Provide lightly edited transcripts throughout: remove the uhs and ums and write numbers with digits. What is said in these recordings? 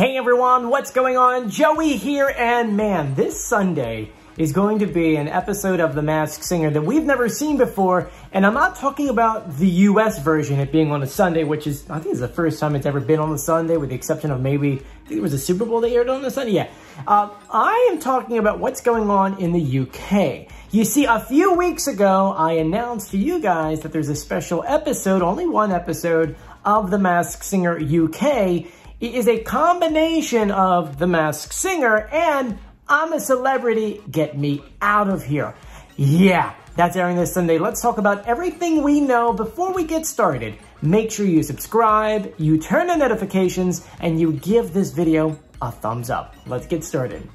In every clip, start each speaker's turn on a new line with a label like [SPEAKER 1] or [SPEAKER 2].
[SPEAKER 1] Hey everyone, what's going on? Joey here, and man, this Sunday is going to be an episode of The Masked Singer that we've never seen before, and I'm not talking about the US version, it being on a Sunday, which is, I think it's the first time it's ever been on a Sunday, with the exception of maybe, I think it was a Super Bowl that aired on a Sunday, yeah. I am talking about what's going on in the UK. You see, a few weeks ago, I announced to you guys that there's a special episode, only one episode, of The Masked Singer UK. It is a combination of The Masked Singer and I'm a Celebrity, Get Me Out of Here. Yeah, that's airing this Sunday. Let's talk about everything we know before we get started. Make sure you subscribe, you turn on notifications, and you give this video a thumbs up. Let's get started.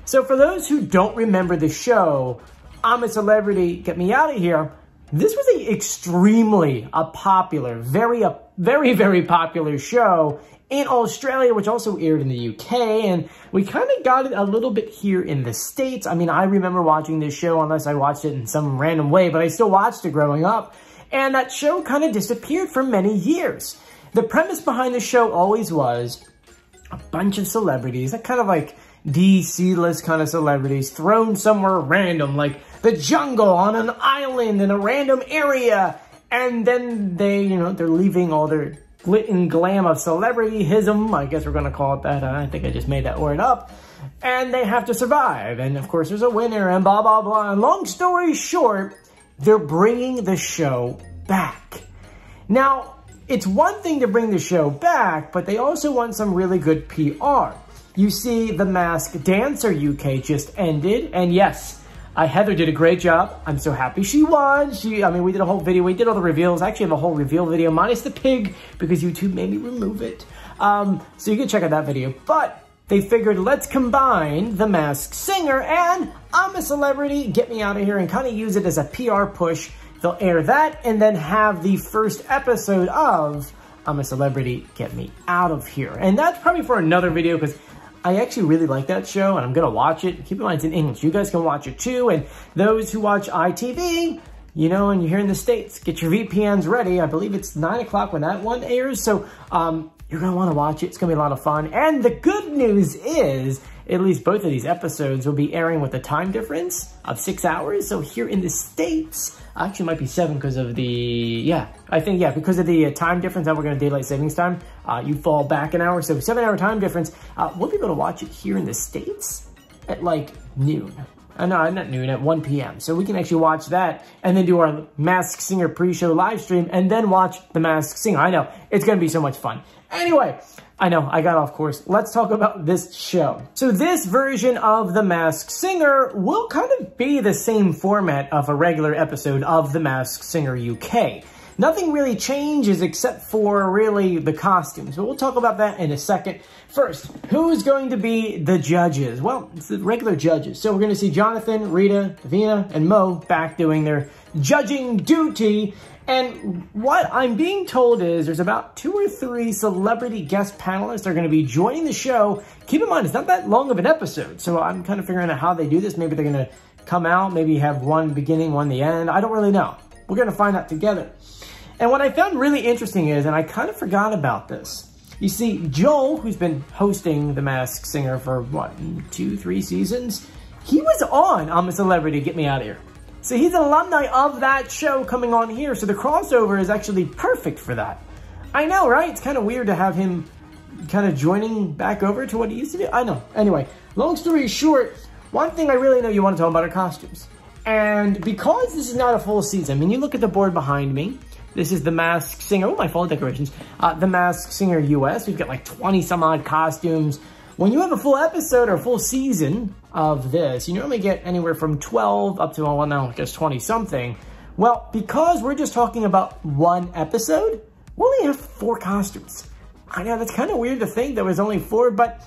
[SPEAKER 1] So for those who don't remember the show, I'm a Celebrity, Get Me Out of Here, this was an extremely popular, very popular show in Australia, which also aired in the UK, and we kind of got it a little bit here in the States. I mean, I remember watching this show, unless I watched it in some random way, but I still watched it growing up, and that show kind of disappeared for many years. The premise behind the show always was a bunch of celebrities, that kind of like DC-list kind of celebrities, thrown somewhere random, like the jungle on an island in a random area, and then they, they're leaving all their glit and glam of celebrityism, I guess we're going to call it that. I think I just made that word up. And they have to survive. And of course, there's a winner and blah, blah, blah. And long story short, they're bringing the show back. Now, it's one thing to bring the show back, but they also want some really good PR. You see, The Masked Dancer UK just ended. And yes, Heather did a great job. I'm so happy she won. We did a whole video. We did all the reveals. I actually have a whole reveal video, minus the pig, because YouTube made me remove it. So you can check out that video. But they figured, let's combine The Masked Singer and I'm a Celebrity, Get Me Out of Here, and kind of use it as a PR push. They'll air that and then have the first episode of I'm a Celebrity, Get Me Out of Here. And that's probably for another video, because I actually really like that show, and I'm going to watch it. Keep in mind, it's in English. You guys can watch it, too. And those who watch ITV, and you're here in the States, get your VPNs ready. I believe it's 9 o'clock when that one airs. So you're going to want to watch it. It's going to be a lot of fun. And the good news is, at least both of these episodes will be airing with a time difference of 6 hours. So here in the States, actually it might be 7 because of the, because of the time difference that we're going to daylight savings time, you fall back an hour. So 7-hour time difference. We'll be able to watch it here in the States at like noon. No, not noon, at 1 p.m. So we can actually watch that and then do our Masked Singer pre-show live stream and then watch The Masked Singer. I know, it's going to be so much fun. Anyway, I know, I got off course. Let's talk about this show. So this version of The Masked Singer will kind of be the same format of a regular episode of The Masked Singer UK. Nothing really changes except for really the costumes, but we'll talk about that in a second. First, who's going to be the judges? Well, it's the regular judges. So we're going to see Jonathan, Rita, Davina, and Mo back doing their judging duty. And what I'm being told is there's about 2 or 3 celebrity guest panelists that are going to be joining the show. Keep in mind, it's not that long of an episode, so I'm kind of figuring out how they do this. Maybe they're going to come out, maybe have one beginning, one the end. I don't really know. We're going to find out together. And what I found really interesting is, and I kind of forgot about this, you see, Joel, who's been hosting The Masked Singer for, 2, 3 seasons, he was on I'm a Celebrity, Get Me Out of Here. So he's an alumni of that show coming on here, so the crossover is actually perfect for that. I know, right? It's kind of weird to have him kind of joining back over to what he used to do. I know. Anyway, long story short, one thing I really know you want to talk about are costumes. And because this is not a full season, you look at the board behind me. This is The Masked Singer. Oh, my fall decorations. The Masked Singer US. We've got like 20 some odd costumes. When you have a full episode or a full season of this, you normally get anywhere from 12 up to, well, now I guess 20 something. Well, because we're just talking about one episode, we only have 4 costumes. I know that's kind of weird to think there was only 4, but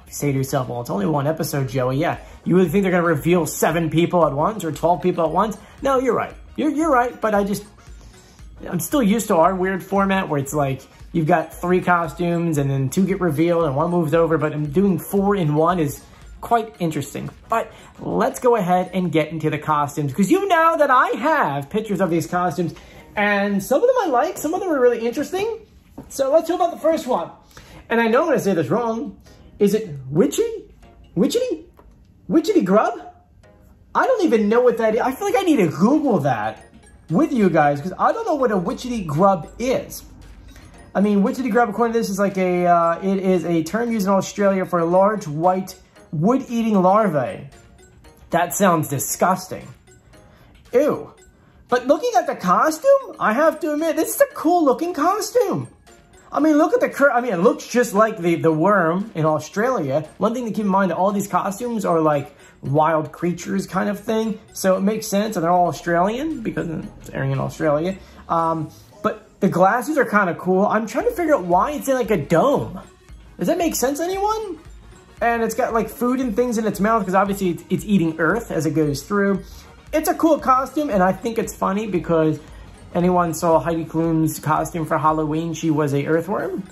[SPEAKER 1] you say to yourself, well, it's only one episode, Joey. Yeah, you would think they're going to reveal 7 people at once or 12 people at once. No, you're right. You're right, but I'm still used to our weird format where it's like you've got 3 costumes and then 2 get revealed and 1 moves over, but doing 4 in 1 is quite interesting. But let's go ahead and get into the costumes, because you know that I have pictures of these costumes, and some of them I like, some of them are really interesting. So let's talk about the first one. And I know I'm going to say this wrong. Is it witchy? Witchetty? Witchetty grub? I don't even know what that is. I feel like I need to Google that with you guys because I don't know what a witchetty grub is. I mean, witchetty grub, according to this, is like it is a term used in Australia for a large white wood-eating larvae. That sounds disgusting. Ew. But looking at the costume, I have to admit, this is a cool-looking costume. I mean, look at the it looks just like the worm in Australia. One thing to keep in mind, all these costumes are like wild creatures kind of thing. So it makes sense, and they're all Australian because it's airing in Australia. But the glasses are kind of cool. I'm trying to figure out why it's in like a dome. Does that make sense, anyone? And it's got like food and things in its mouth because obviously it's eating earth as it goes through. It's a cool costume, and I think it's funny because anyone saw Heidi Klum's costume for Halloween, she was a earthworm.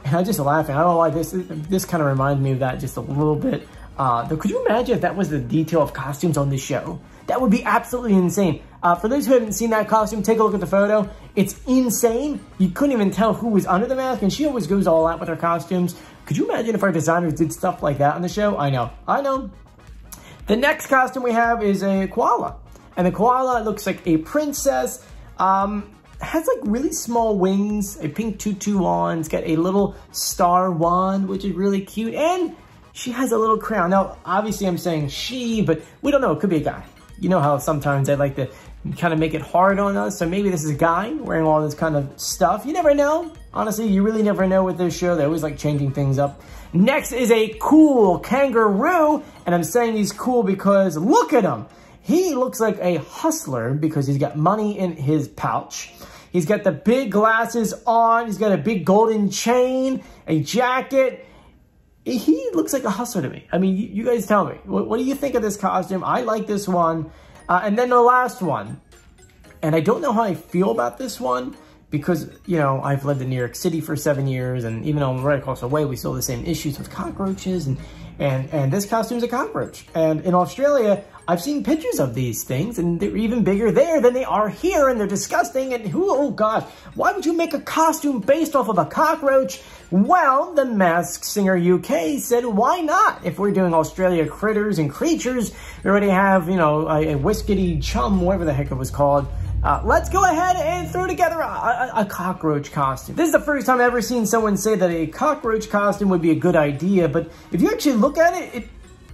[SPEAKER 1] And I just laughing. I don't know why this kind of reminds me of that just a little bit. Could you imagine if that was the detail of costumes on this show? That would be absolutely insane. For those who haven't seen that costume, take a look at the photo. It's insane. You couldn't even tell who was under the mask, and she always goes all out with her costumes. Could you imagine if our designers did stuff like that on the show? I know. I know. The next costume we have is a koala. And the koala looks like a princess. Has like really small wings, a pink tutu on. It's got a little star wand, which is really cute. And she has a little crown. Now, obviously I'm saying she, but we don't know. It could be a guy. You know how sometimes they like to kind of make it hard on us. So maybe this is a guy wearing all this kind of stuff. You never know. Honestly, you really never know with this show. They always like changing things up. Next is a cool kangaroo. And I'm saying he's cool because look at him. He looks like a hustler because he's got money in his pouch. He's got the big glasses on. He's got a big golden chain, a jacket. He looks like a hustler to me. I mean, you guys tell me. What do you think of this costume? I like this one. And then the last one. And I don't know how I feel about this one because, you know, I've lived in New York City for 7 years. And even though I'm right across the way, we still have the same issues with cockroaches. And this costume is a cockroach. And in Australia, I've seen pictures of these things, and they're even bigger there than they are here, and they're disgusting. And oh gosh, why would you make a costume based off of a cockroach? Well, the Masked Singer UK said, why not? If we're doing Australia critters and creatures, we already have, you know, a whiskety chum, whatever the heck it was called. Let's go ahead and throw together a cockroach costume. This is the first time I've ever seen someone say that a cockroach costume would be a good idea, but if you actually look at it,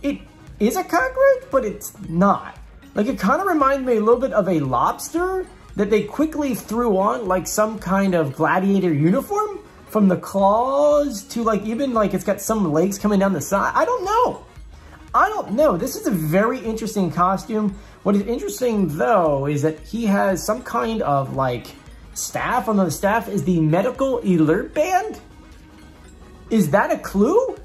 [SPEAKER 1] it is a cockroach, but it's not. Like, it kind of reminds me a little bit of a lobster that they quickly threw on like some kind of gladiator uniform, from the claws to like even like it's got some legs coming down the side. I don't know. This is a very interesting costume. What is interesting though is that he has some kind of like staff. On the staff is the medical alert band. Is that a clue?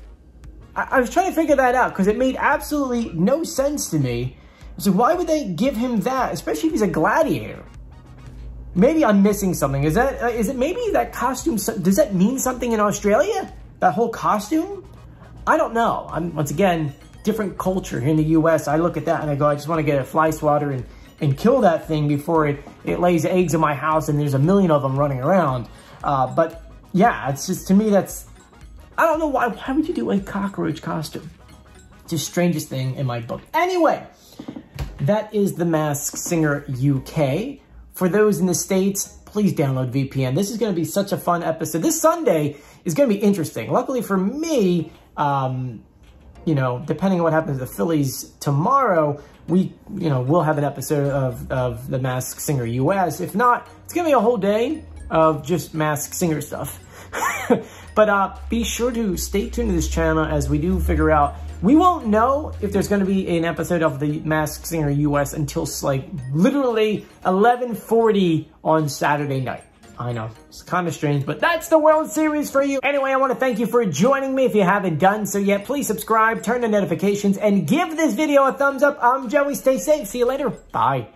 [SPEAKER 1] I was trying to figure that out because it made absolutely no sense to me. So why would they give him that, especially if he's a gladiator? Maybe I'm missing something. Is it maybe that costume, does that mean something in Australia? That whole costume? I don't know. Once again, different culture here in the US. I look at that and I go, I just want to get a fly swatter and kill that thing before it lays eggs in my house and there's a million of them running around. But yeah, it's just, to me, that's, I don't know why would you do a cockroach costume? It's the strangest thing in my book. Anyway, that is the Masked Singer UK. For those in the States, please download VPN. This is going to be such a fun episode. This Sunday is going to be interesting. Luckily for me, you know, depending on what happens to the Phillies tomorrow, we'll have an episode of the Masked Singer US. If not, it's going to be a whole day of just Masked Singer stuff. But be sure to stay tuned to this channel as we do figure out. We won't know if there's going to be an episode of the Masked Singer US until like literally 11:40 on Saturday night. I know, it's kind of strange, but that's the World Series for you. Anyway, I want to thank you for joining me. If you haven't done so yet, please subscribe, turn on notifications, and give this video a thumbs up. I'm Joey. Stay safe. See you later. Bye.